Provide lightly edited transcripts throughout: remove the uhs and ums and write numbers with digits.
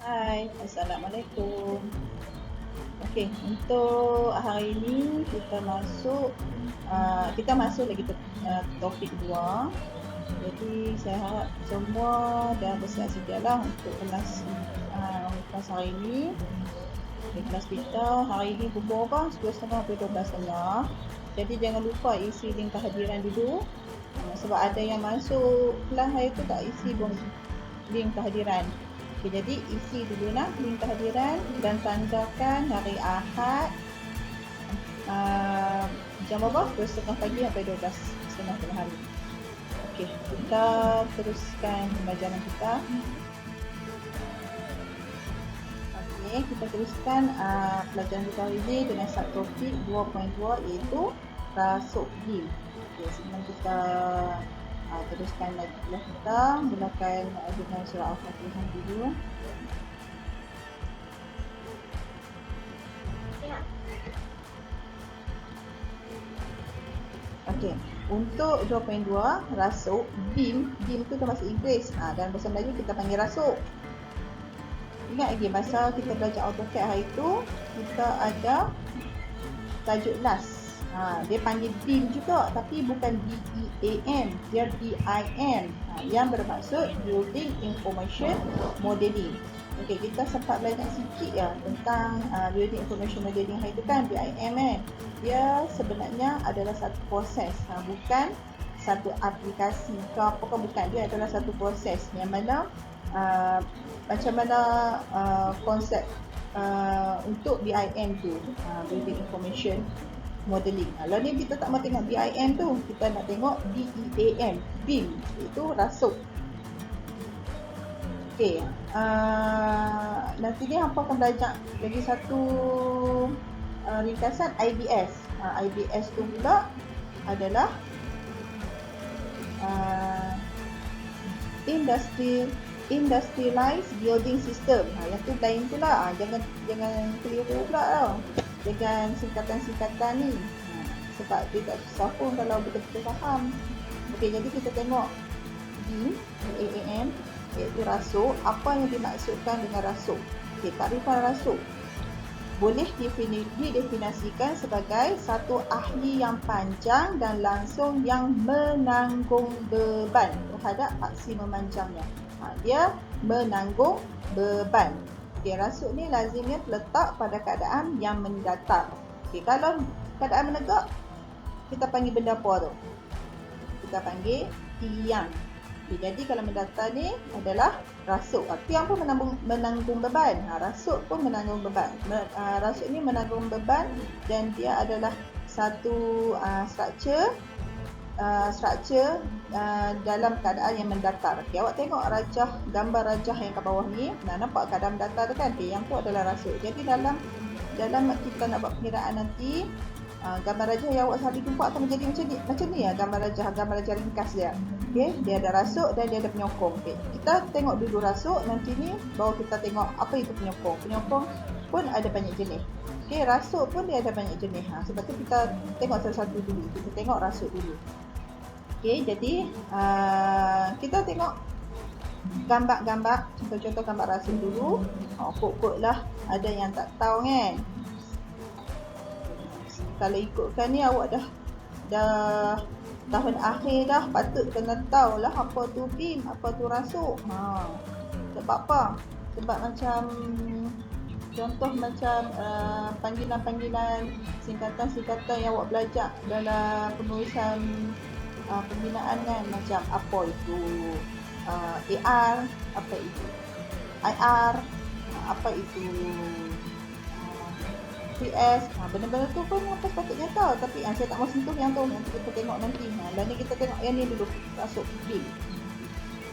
Hai, Assalamualaikum. Okey, untuk hari ini kita masuk lagi topik 2. Jadi saya harap semua dah bersiap sedialah untuk kelas hari ini. Di kelas kita hari ini pukul berapa? 10.30 sampai 12.30. Jadi jangan lupa isi link kehadiran dulu. Sebab ada yang masuk kelas hari tu tak isi link kehadiran. Okay, jadi isi dulu lah link kehadiran dan tandakan hari Ahad jam berapa? 10.30 pagi sampai 12.30 tengah hari. Okey, kita teruskan pembelajaran kita. Okey, kita teruskan pelajaran kita hari ini dengan subtopik 2.2 iaitu rasuk BIM. Okey, sebelum kita teruskan lagi kita mulakan dengan surah Al-Fatihah dulu. Okey, untuk 2.2 rasuk BIM tu bahasa Inggeris. Dan bahasa Melayu kita panggil rasuk. Ingat lagi masa kita belajar AutoCAD hari tu kita ada tajuk LAS. Dia panggil BIM juga tapi bukan BEAM, dia BIM yang bermaksud Building Information Modeling. Okey, kita sempat belajar sikit ya tentang Building Information Modeling hari tu kan, BIM kan. Dia sebenarnya adalah satu proses, bukan satu aplikasi ke apakah, bukan. Dia adalah satu proses yang mana macam mana konsep untuk BIM tu, Building Information Modeling. Kalau ni kita tak mau tengok BIM tu, kita nak tengok BEAM, BIM, itu rasuk. Okey, nanti ni hampa akan belajar lagi satu ringkasan IBS. IBS tu pula adalah Industrialized Building System. Yang tu lain pula. Jangan keliru pula tau dengan singkatan-singkatan ni. Sebab dia tak susah pun kalau betul-betul faham. Okey, jadi kita tengok BEAM iaitu rasuk. Apa yang dimaksudkan dengan rasuk? Okey, takrifan rasuk boleh didefinisikan sebagai satu ahli yang panjang dan langsung yang menanggung beban terhadap aksi memanjangnya. Dia menanggung beban. Okey, rasuk ni lazimnya terletak pada keadaan yang mendatar. Okey, kalau keadaan menegak, kita panggil benda apa tu? Kita panggil tiang. Okay, jadi kalau mendatar ni adalah rasuk. Tiang pun menanggung beban. Rasuk pun menanggung beban. Rasuk ni menanggung beban dan dia adalah satu struktur dalam keadaan yang mendatar. Okay, awak tengok gambar rajah yang ke bawah ni. Nampak keadaan mendatar tu kan? Okay, yang tu adalah rasuk. Jadi dalam kita nak buat pengiraan nanti, gambar rajah yang awak selalu jumpa akan menjadi macam ni ya, gambar rajah ringkas dia. Okey, dia ada rasuk dan dia ada penyokong. Okey, kita tengok dulu rasuk, nanti ni baru kita tengok apa itu penyokong. Penyokong pun ada banyak jenis. Okey, rasuk pun dia ada banyak jenis. Sebab tu kita tengok satu-satu dulu. Kita tengok rasuk dulu. Okey, jadi kita tengok gambar-gambar, contoh-contoh gambar rasuk dulu. Kod-kod lah, ada yang tak tahu kan. Kalau ikutkan ni awak dah tahun akhir dah, patut kena tahulah apa tu BIM, apa tu rasuk. Sebab apa? Sebab macam contoh macam panggilan-panggilan singkatan-singkatan yang awak belajar dalam penulisan pembinaan kan, macam apa itu AR, apa itu IR, apa itu PS, benda-benda tu pun apa sepatutnya tahu, tapi saya tak mau sentuh yang tu, nanti kita tengok nanti. Dan ni kita tengok yang ni dulu, rasuk BIM.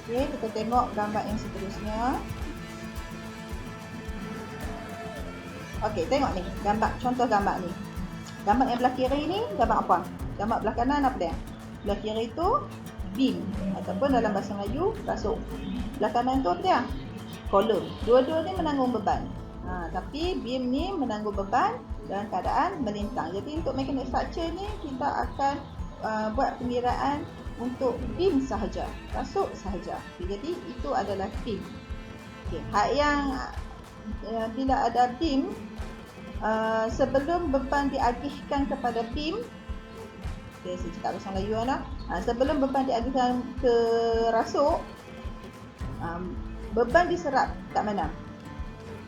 Okey, kita tengok gambar yang seterusnya. Okey, tengok ni, contoh gambar ni. Gambar yang belah kiri ni, gambar apa? Gambar belah kanan apa dia? Belah kiri tu BIM, ataupun dalam bahasa Melayu, rasuk. Belah kanan tu apa dia? Kolom. Dua-dua ni menanggung beban. Tapi BIM ni menanggung beban dalam keadaan melintang. Jadi untuk mekanik structure ni kita akan buat pengiraan untuk BIM sahaja, rasuk sahaja. Jadi itu adalah BIM. Okey, hak yang bila ada beam, sebelum beban diagihkan kepada beam, okay, saya cakap bahasa Melayu lah. Sebelum beban diagihkan ke rasuk, beban diserap kat mana?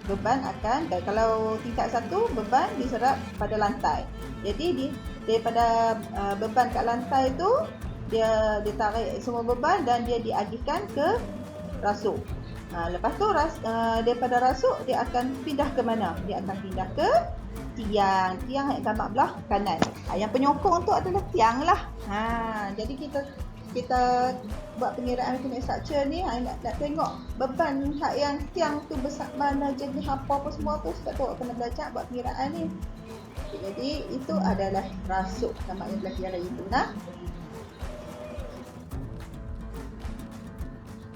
Beban akan, kalau tingkat 1, beban diserap pada lantai. Jadi daripada beban kat lantai tu, dia tarik semua beban dan dia diagihkan ke rasuk. Lepas tu daripada rasuk dia akan pindah ke mana? Dia akan pindah ke tiang yang gambar belah kanan. Yang penyokong tu adalah tiang lah. Jadi kita buat pengiraan mekanik structure ni, nak tengok beban hak yang tiang tu besar mana, jenis apa semua tu, sebab tu kena belajar buat pengiraan ni. Jadi itu adalah rasuk gambar yang belah kiri itu nah.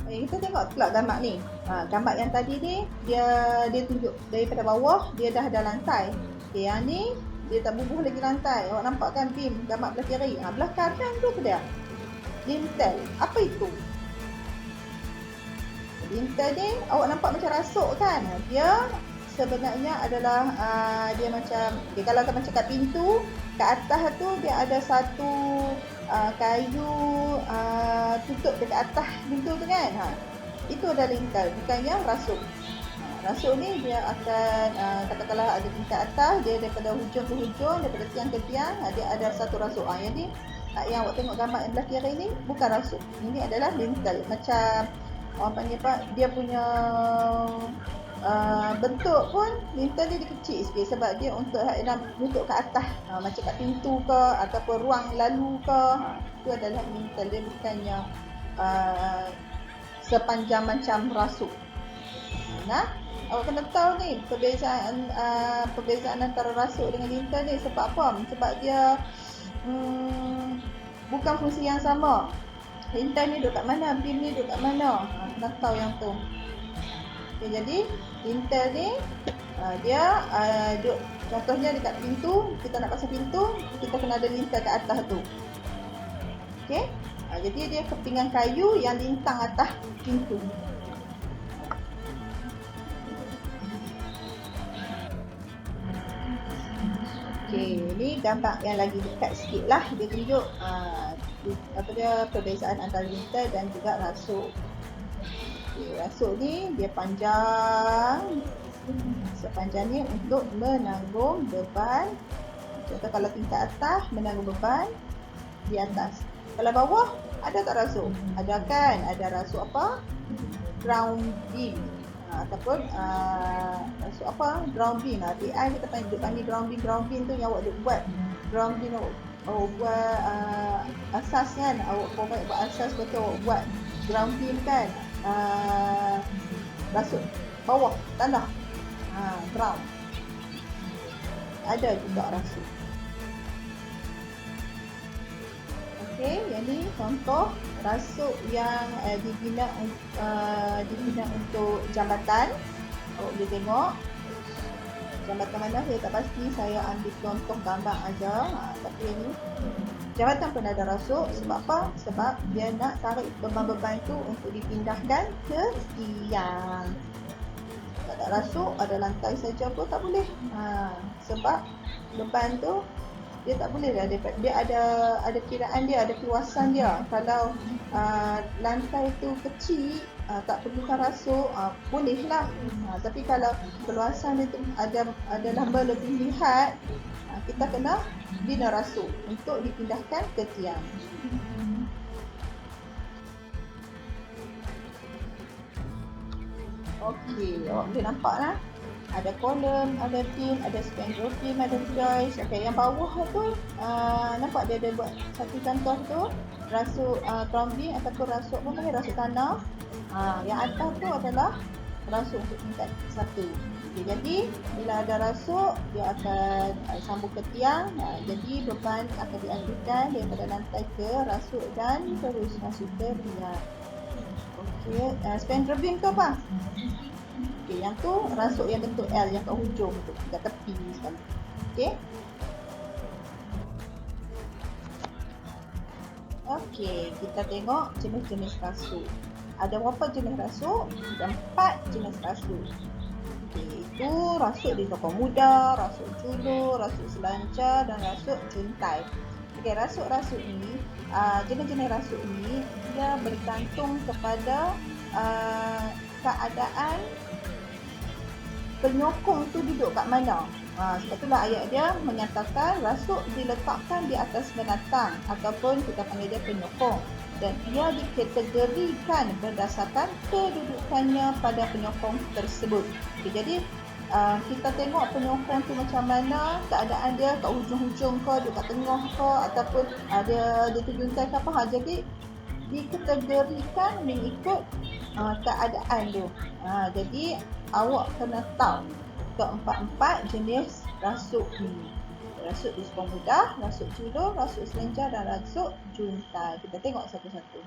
Kita tengok pula gambar ni. Gambar yang tadi ni dia tunjuk daripada bawah dia dah ada lantai. Okay, yang ni dia tak bubuh lagi lantai. Awak nampak kan beam gambar belah kiri. Belah kanan tu apa dia? Lintel. Apa itu? Lintel ni awak nampak macam rasuk kan? Dia sebenarnya adalah dia macam, kalau macam kat pintu, kat atas tu dia ada satu kayu tutup dekat atas pintu tu kan. Itu adalah lintel, bukannya rasuk. Rasuk ni dia akan katakanlah ada tingkat atas, dia daripada hujung ke hujung, daripada tiang ke tiang, dia ada satu rasuk. Jadi yang awak tengok gambar yang belah kiri ni bukan rasuk. Ini adalah lintel. Macam orang panggil apa, dia punya bentuk pun lintel dia kecil sikit sebab dia untuk nutup ke atas, macam kat pintu ke ataupun ruang lalu ke. Itu adalah lintel, dia bukannya sepanjang macam rasuk. Nah, awak kena tahu ni perbezaan antara rasuk dengan lintel ni. Sebab apa? Sebab dia bukan fungsi yang sama. Lintel ni duduk kat mana, beam ni duduk kat mana, kena tahu yang tu. Okay, jadi lintel ni dia duduk, contohnya dekat pintu, kita nak pasang pintu, kita kena ada lintel kat atas tu. Okay, jadi dia kepingan kayu yang lintang atas pintu. Okay, ni gambar yang lagi dekat sikit lah. Dia tunjuk perbezaan antara lintel dan juga rasuk. Okay, rasuk ni dia panjang, sepanjang ni untuk menanggung beban. Contoh kalau tingkat atas, menanggung beban di atas. Kalau bawah, ada tak rasuk? Ada kan? Ada rasuk apa? Ground beam. Ataupun rasuk apa? Ground beam. TI kita panggil ground beam. Ground beam tu yang awak buat. Ground beam awak buat asas kan? Awak buat asas betul, awak buat ground beam kan? Rasuk bawah tanah, ground. Ada juga rasuk. Okey, yang ni contoh rasuk yang dibina untuk jambatan. Awak boleh tengok jambatan mana saya tak pasti, saya ambil contoh gambar aja. Tapi ini jambatan pun ada rasuk. Sebab apa? Sebab dia nak tarik beban-beban itu untuk dipindahkan ke tiang. Tak ada rasuk, ada lantai saja pun tak boleh. Sebab beban tu dia tak boleh dah, dia ada kiraan dia, ada keluasan dia. Kalau lantai tu kecil, tak perlukan rasuk, bolehlah. Tapi kalau keluasan dia tu adalah melebihi, kita kena bina rasuk untuk dipindahkan ke tiang. Okey, awak boleh nampak lah. Ada kolom, ada pin, ada spandrel pin, ada joist. Okey, yang bawah tu nampak dia ada buat satu contoh tu, rasuk ground beam ataupun rasuk apa panggil, rasuk tanah. Yang atas tu adalah rasuk untuk tingkat 1. Okay, jadi bila ada rasuk, dia akan sambung ke tiang. Jadi beban akan dialihkan daripada lantai ke rasuk dan terus masuk ke tiang. Okey, spandrel beam tu apa? Okey, yang tu rasuk yang bentuk L yang kat hujung tu, kat tepi sekali. Okey. Okey, kita tengok jenis-jenis rasuk. ada berapa jenis rasuk? Ada 4 jenis rasuk. Iaitu rasuk di toko muda, rasuk culur, rasuk selancar dan rasuk juntai. Okey, rasuk-rasuk ni, jenis-jenis rasuk ni dia bergantung kepada keadaan penyokong tu duduk kat mana. Sebab itulah ayat dia menyatakan rasuk diletakkan di atas penatang ataupun kita panggil dia penyokong, dan ia dikategorikan berdasarkan kedudukannya pada penyokong tersebut. Okay, jadi kita tengok penyokong tu macam mana, keadaan dia kat hujung-hujung ke, dia kat tengah ke, ataupun dia terjuntai ke apa. Jadi dikategorikan mengikut keadaan tu. Jadi awak kena tahu keempat-empat jenis rasuk ni. Rasuk di sekolah mudah, rasuk culur, rasuk selenjar dan rasuk juntai. Kita tengok satu-satu.